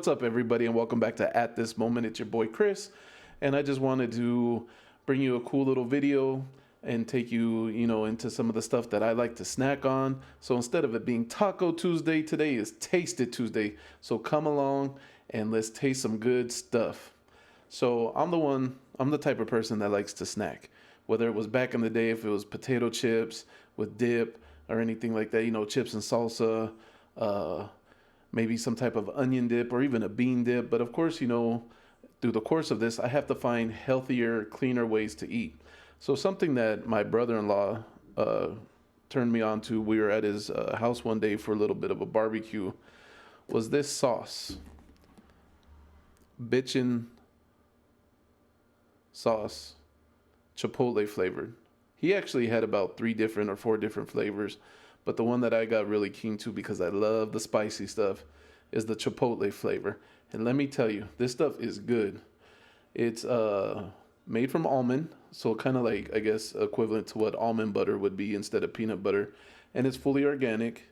What's up, everybody, and welcome back to At This Moment. It's your boy Chris, and I just wanted to bring you a cool little video and take you, into some of the stuff that I like to snack on. So instead of it being Taco Tuesday, today is Taste It Tuesday. So come along and let's taste some good stuff. So I'm the type of person that likes to snack. Whether it was back in the day, if it was potato chips with dip or anything like that, chips and salsa, maybe some type of onion dip or even a bean dip. But of course, through the course of this, I have to find healthier, cleaner ways to eat. So something that my brother-in-law turned me on to, we were at his house one day for a little bit of a barbecue, was this sauce. Bitchin Sauce Chipotle flavored. He actually had about 3 different or 4 different flavors. But the one that I got really keen to because I love the spicy stuff is the Chipotle flavor. And let me tell you, this stuff is good. It's made from almond, so kind of like, I guess, equivalent to what almond butter would be instead of peanut butter. And it's fully organic.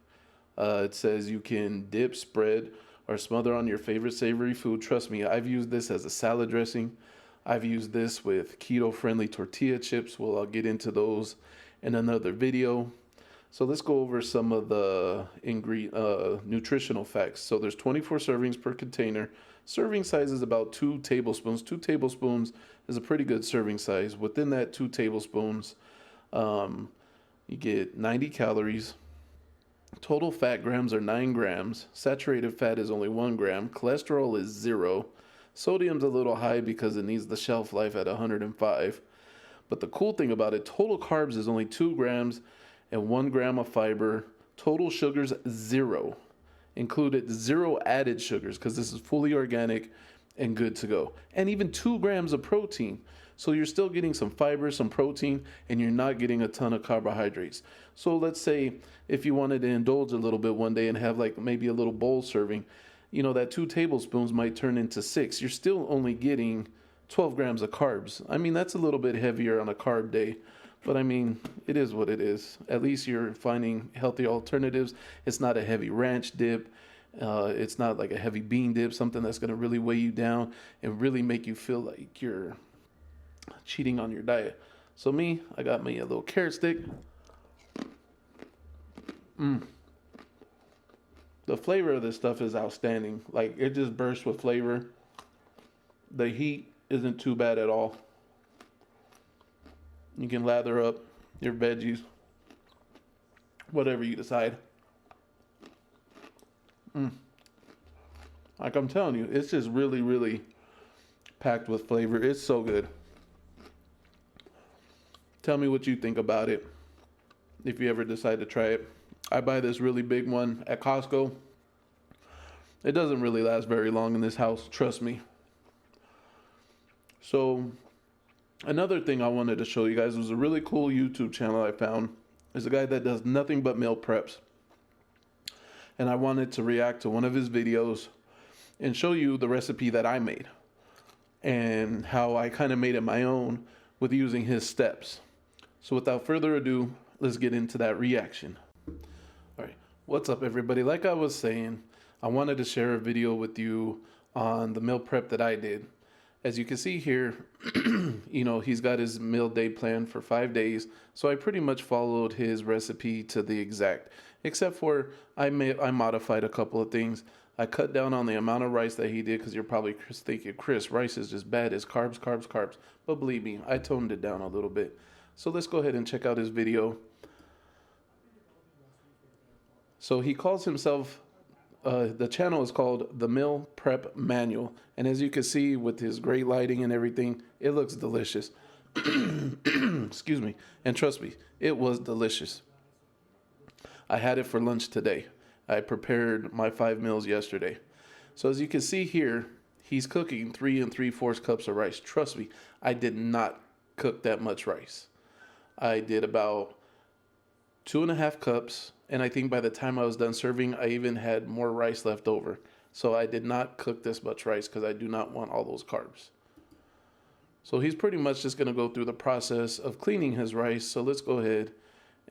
It says you can dip, spread, or smother on your favorite savory food. Trust me, I've used this as a salad dressing. I've used this with keto-friendly tortilla chips. Well, I'll get into those in another video. So let's go over some of the nutritional facts. So there's 24 servings per container. Serving size is about 2 tablespoons. 2 tablespoons is a pretty good serving size. Within that 2 tablespoons, you get 90 calories. Total fat grams are 9 grams. Saturated fat is only 1 gram. Cholesterol is 0. Sodium's a little high because it needs the shelf life at 105. But the cool thing about it, total carbs is only 2 grams. And 1 gram of fiber. Total sugars 0. Included 0 added sugars because this is fully organic and good to go. And even 2 grams of protein. So you're still getting some fiber, some protein, and you're not getting a ton of carbohydrates. So let's say if you wanted to indulge a little bit one day and have like maybe a little bowl serving, that 2 tablespoons might turn into 6. You're still only getting 12 grams of carbs. I mean, that's a little bit heavier on a carb day. But I mean, it is what it is. At least you're finding healthy alternatives. It's not a heavy ranch dip. It's not like a heavy bean dip, something that's going to really weigh you down and really make you feel like you're cheating on your diet. So I got me a little carrot stick. The flavor of this stuff is outstanding. Like, it just bursts with flavor. The heat isn't too bad at all. You can lather up your veggies, whatever you decide. Like I'm telling you, it's just really, really packed with flavor. It's so good. Tell me what you think about it if you ever decide to try it. I buy this really big one at Costco. It doesn't really last very long in this house, trust me. So another thing I wanted to show you guys was a really cool YouTube channel I found. There's a guy that does nothing but meal preps. And I wanted to react to one of his videos and show you the recipe that I made and how I kind of made it my own with using his steps. So without further ado, let's get into that reaction. All right, what's up, everybody? Like I was saying, I wanted to share a video with you on the meal prep that I did. As you can see here, he's got his meal day plan for 5 days. So I pretty much followed his recipe to the exact, except for I modified a couple of things. I cut down on the amount of rice that he did because you're probably thinking, Chris, rice is just bad. It's carbs, carbs, carbs. But believe me, I toned it down a little bit. So let's go ahead and check out his video. So he calls himself... the channel is called The Meal Prep Manual. And as you can see with his great lighting and everything, it looks delicious. Excuse me. And trust me, it was delicious. I had it for lunch today. I prepared my 5 meals yesterday. So as you can see here, he's cooking 3 3/4 cups of rice. Trust me, I did not cook that much rice. I did about 2.5 cups. And I think by the time I was done serving, I even had more rice left over. So I did not cook this much rice because I do not want all those carbs. So he's pretty much just going to go through the process of cleaning his rice. So let's go ahead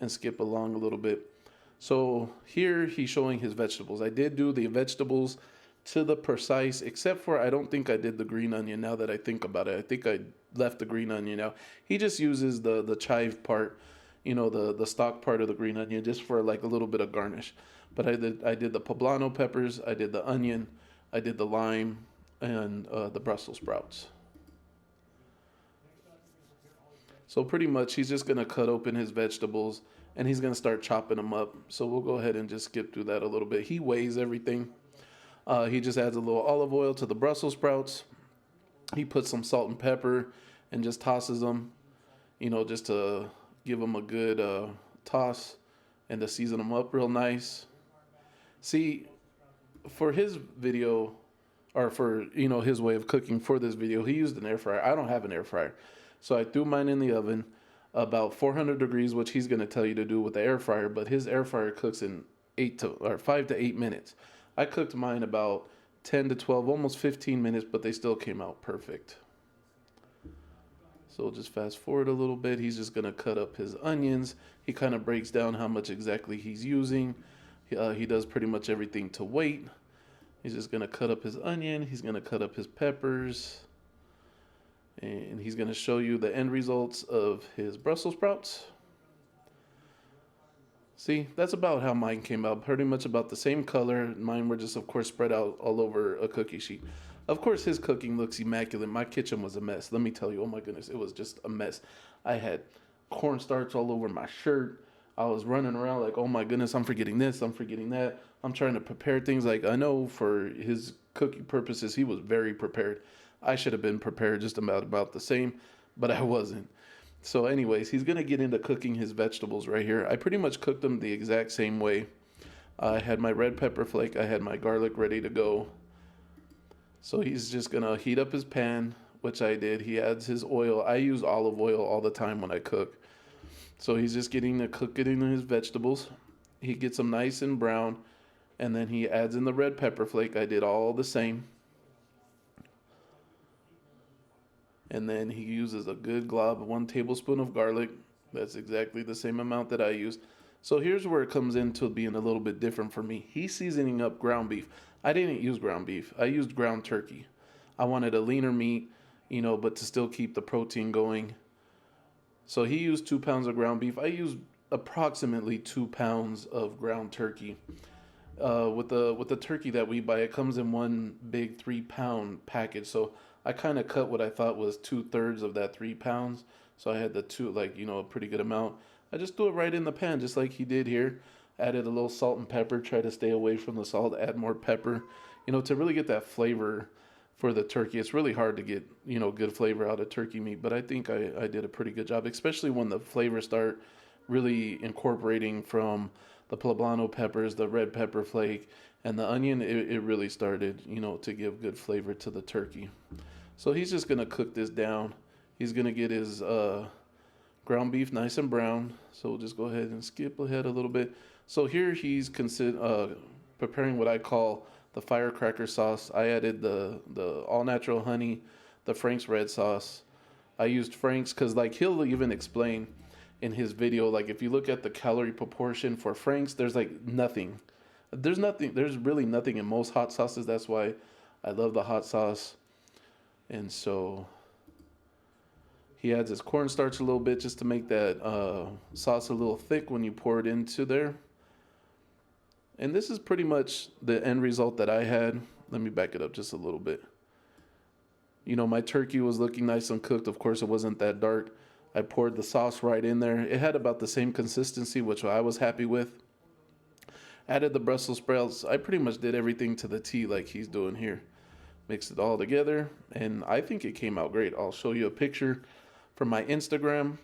and skip along a little bit. So here he's showing his vegetables. I did do the vegetables to the precise, except for I don't think I did the green onion now that I think about it. I think I left the green onion out. He just uses the chive part, the stalk part of the green onion just for like a little bit of garnish. But I did the poblano peppers, I did the onion, I did the lime, and the Brussels sprouts. So pretty much he's just gonna cut open his vegetables and he's gonna start chopping them up. So we'll go ahead and just skip through that a little bit. He weighs everything. He just adds a little olive oil to the Brussels sprouts. He puts some salt and pepper and just tosses them, just to give them a good toss and to season them up real nice. See, for his video, or for his way of cooking for this video, he used an air fryer. I don't have an air fryer, so I threw mine in the oven about 400 degrees, which he's going to tell you to do with the air fryer. But his air fryer cooks in 5 to 8 minutes. I cooked mine about 10 to 12, almost 15 minutes, but they still came out perfect. So we'll just fast forward a little bit. He's just going to cut up his onions. He kind of breaks down how much exactly he's using. He does pretty much everything to weight. He's just going to cut up his onion. He's going to cut up his peppers. And he's going to show you the end results of his Brussels sprouts. See, that's about how mine came out. Pretty much about the same color. Mine were just, of course, spread out all over a cookie sheet. Of course, his cooking looks immaculate. My kitchen was a mess. Let me tell you, oh my goodness, it was just a mess. I had cornstarch all over my shirt. I was running around like, oh my goodness, I'm forgetting this, I'm forgetting that. I'm trying to prepare things. Like, I know for his cooking purposes, he was very prepared. I should have been prepared just about the same, but I wasn't. So anyways, he's going to get into cooking his vegetables right here. I pretty much cooked them the exact same way. I had my red pepper flake. I had my garlic ready to go. So he's just going to heat up his pan, which I did. He adds his oil. I use olive oil all the time when I cook. So he's just getting to cook it in his vegetables. He gets them nice and brown. And then he adds in the red pepper flake. I did all the same. And then he uses a good glob, 1 tablespoon of garlic. That's exactly the same amount that I used. So here's where it comes into being a little bit different for me. He's seasoning up ground beef. I didn't use ground beef. I used ground turkey. I wanted a leaner meat, but to still keep the protein going. So he used 2 pounds of ground beef. I used approximately 2 pounds of ground turkey. With the turkey that we buy, it comes in one big 3-pound package. So I kind of cut what I thought was 2/3 of that 3 pounds. So I had the two, a pretty good amount. I just threw it right in the pan, just like he did here. Added a little salt and pepper. Try to stay away from the salt. Add more pepper, to really get that flavor for the turkey. It's really hard to get, good flavor out of turkey meat, but I think I did a pretty good job, especially when the flavors start really incorporating from the poblano peppers, the red pepper flake, and the onion. It really started, to give good flavor to the turkey. So he's just going to cook this down. He's going to get his ground beef nice and brown. So we'll just go ahead and skip ahead a little bit. So here he's preparing what I call the firecracker sauce. I added the all-natural honey, the Frank's red sauce. I used Frank's because, he'll even explain in his video, if you look at the calorie proportion for Frank's, there's nothing. There's really nothing in most hot sauces. That's why I love the hot sauce. And so he adds his cornstarch a little bit just to make that sauce a little thick when you pour it into there. And this is pretty much the end result that I had. Let me back it up just a little bit. My turkey was looking nice and cooked. Of course, it wasn't that dark. I poured the sauce right in there. It had about the same consistency, which I was happy with. Added the Brussels sprouts. I pretty much did everything to the T like he's doing here. Mixed it all together, and I think it came out great. I'll show you a picture from my Instagram.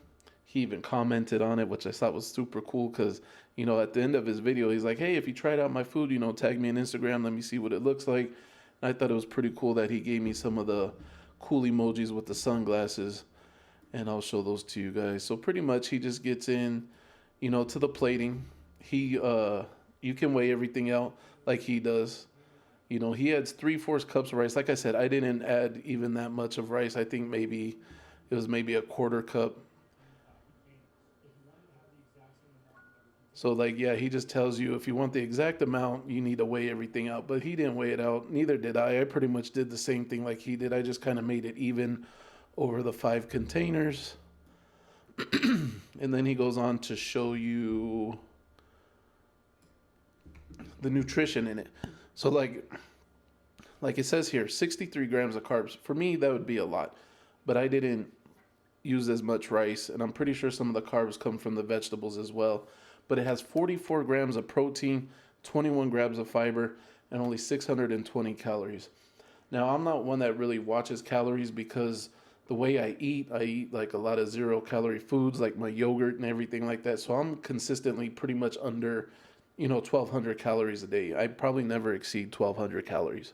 He even commented on it, which I thought was super cool because, at the end of his video, he's like, hey, if you tried out my food, tag me on Instagram. Let me see what it looks like. And I thought it was pretty cool that he gave me some of the cool emojis with the sunglasses, and I'll show those to you guys. So pretty much he just gets in, to the plating. You can weigh everything out like he does. He adds 3/4 cups of rice. Like I said, I didn't add even that much of rice. I think it was maybe a 1/4 cup. So like, yeah, he just tells you if you want the exact amount, you need to weigh everything out. But he didn't weigh it out. Neither did I. I pretty much did the same thing like he did. I just kind of made it even over the 5 containers. And then he goes on to show you the nutrition in it. So like it says here, 63 grams of carbs. For me, that would be a lot. But I didn't use as much rice, and I'm pretty sure some of the carbs come from the vegetables as well. But it has 44 grams of protein, 21 grams of fiber, and only 620 calories. Now, I'm not one that really watches calories because the way I eat like a lot of 0 calorie foods, like my yogurt and everything like that. So I'm consistently pretty much under, 1,200 calories a day. I probably never exceed 1,200 calories.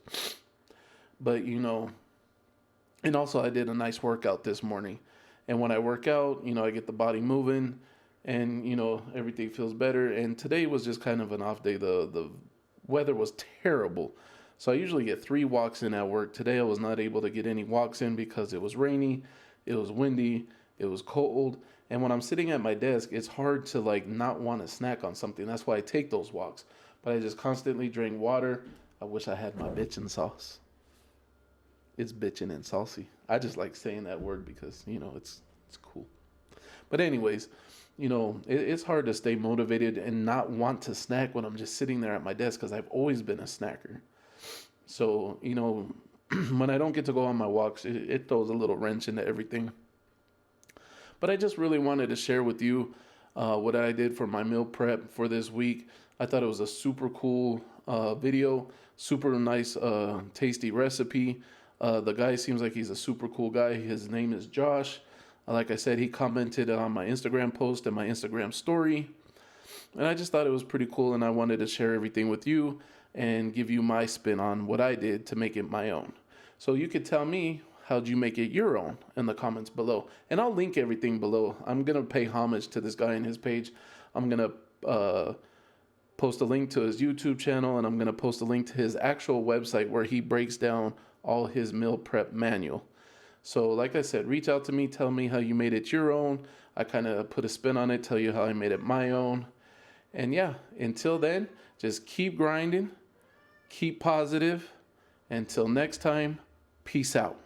But, and also I did a nice workout this morning. And when I work out, I get the body moving and, everything feels better. And today was just kind of an off day. The weather was terrible. So I usually get 3 walks in at work. Today I was not able to get any walks in because it was rainy, it was windy, it was cold. And when I'm sitting at my desk, it's hard to not want to snack on something. That's why I take those walks. But I just constantly drink water. I wish I had my bitchin sauce. It's bitchin' and saucy. I just like saying that word because, it's cool. But anyways, it's hard to stay motivated and not want to snack when I'm just sitting there at my desk because I've always been a snacker. So, when I don't get to go on my walks, it throws a little wrench into everything. But I just really wanted to share with you what I did for my meal prep for this week. I thought it was a super cool video, super nice, tasty recipe. The guy seems like he's a super cool guy. His name is Josh. Like I said, he commented on my Instagram post and my Instagram story. And I just thought it was pretty cool, and I wanted to share everything with you and give you my spin on what I did to make it my own. So you could tell me, how'd you make it your own in the comments below? And I'll link everything below. I'm going to pay homage to this guy and his page. I'm going to post a link to his YouTube channel, and I'm going to post a link to his actual website where he breaks down all his meal prep manual. So like I said, reach out to me, tell me how you made it your own. I kind of put a spin on it, tell you how I made it my own. And yeah, until then, just keep grinding, keep positive. Until next time, peace out.